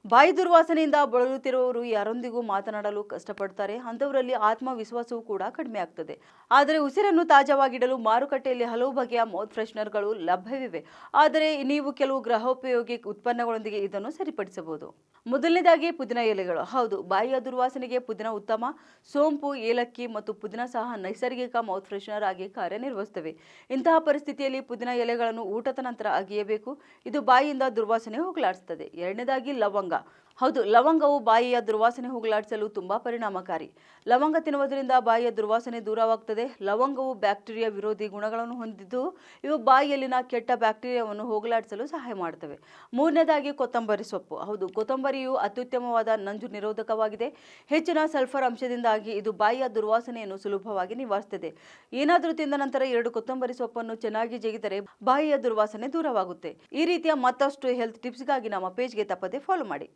ಬಾಯಿ ದುರ್ವಾಸನೆಯಿಂದ ಬಳಲುತ್ತಿರುವವರು ಯಾರೊಂದಿಗೂ ಮಾತನಾಡಲು ಕಷ್ಟಪಡ್ತಾರೆ. ಅಂಥವರಲ್ಲಿ ಆತ್ಮವಿಶ್ವಾಸವೂ ಕೂಡ ಕಡಿಮೆ ಆಗ್ತದೆ. ಆದರೆ ಉಸಿರನ್ನು ತಾಜಾವಾಗಿಡಲು ಮಾರುಕಟ್ಟೆಯಲ್ಲಿ ಹಲವು ಬಗೆಯ ಮೌತ್ ಫ್ರೆಶ್ನರ್ಗಳು ಲಭ್ಯವಿವೆ. ಆದರೆ ನೀವು ಕೆಲವು ಗೃಹೋಪಯೋಗಿ ಉತ್ಪನ್ನಗಳೊಂದಿಗೆ ಇದನ್ನು ಸರಿಪಡಿಸಬಹುದು. ಮೊದಲನೇದಾಗಿ ಪುದೀನ ಎಲೆಗಳು. ಹೌದು, ಬಾಯಿಯ ದುರ್ವಾಸನೆಗೆ ಪುದೀನ ಉತ್ತಮ. ಸೋಂಪು, ಏಲಕ್ಕಿ ಮತ್ತು ಪುದೀನ ಸಹ ನೈಸರ್ಗಿಕ ಮೌತ್ ಫ್ರೆಶ್ನರ್ ಆಗಿ ಕಾರ್ಯನಿರ್ವಹಿಸುತ್ತವೆ. ಇಂತಹ ಪರಿಸ್ಥಿತಿಯಲ್ಲಿ ಪುದೀನ ಎಲೆಗಳನ್ನು ಊಟದ ನಂತರ ಅಗಿಯಬೇಕು. ಇದು ಬಾಯಿಯಿಂದ ದುರ್ವಾಸನೆ ಹೋಗಲಾಡಿಸುತ್ತದೆ. ಎರಡನೇದಾಗಿ ಲವಂಗ. ಹೌದು, ಲವಂಗವು ಬಾಯಿಯ ದುರ್ವಾಸನೆ ಹೋಗಲಾಡಿಸಲು ತುಂಬಾ ಪರಿಣಾಮಕಾರಿ. ಲವಂಗ ತಿನ್ನುವುದರಿಂದ ಬಾಯಿಯ ದುರ್ವಾಸನೆ ದೂರವಾಗುತ್ತದೆ. ಲವಂಗವು ಬ್ಯಾಕ್ಟೀರಿಯಾ ವಿರೋಧಿ ಗುಣಗಳನ್ನು ಹೊಂದಿದ್ದು ಇವು ಬಾಯಿಯಲ್ಲಿನ ಕೆಟ್ಟ ಬ್ಯಾಕ್ಟೀರಿಯಾವನ್ನು ಹೋಗಲಾಡಿಸಲು ಸಹಾಯ ಮಾಡುತ್ತವೆ. ಮೂರನೇದಾಗಿ ಕೊತ್ತಂಬರಿ ಸೊಪ್ಪು. ಹೌದು, ಕೊತ್ತಂಬರಿಯು ಅತ್ಯುತ್ತಮವಾದ ನಂಜು ನಿರೋಧಕವಾಗಿದೆ. ಹೆಚ್ಚಿನ ಸಲ್ಫರ್ ಅಂಶದಿಂದಾಗಿ ಇದು ಬಾಯಿಯ ದುರ್ವಾಸನೆಯನ್ನು ಸುಲಭವಾಗಿ ನಿವಾರಿಸುತ್ತದೆ. ಏನಾದರೂ ತಿಂದ ನಂತರ 2 ಕೊತ್ತಂಬರಿ ಸೊಪ್ಪನ್ನು ಚೆನ್ನಾಗಿ ಜಗಿದರೆ ಬಾಯಿಯ ದುರ್ವಾಸನೆ ದೂರವಾಗುತ್ತೆ. ಈ ರೀತಿಯ ಮತ್ತಷ್ಟು ಹೆಲ್ತ್ ಟಿಪ್ಸ್ಗಾಗಿ ನಮ್ಮ ಪೇಜ್ಗೆ ತಪ್ಪದೆ ಫಾಲೋ ಮಾಡಿ.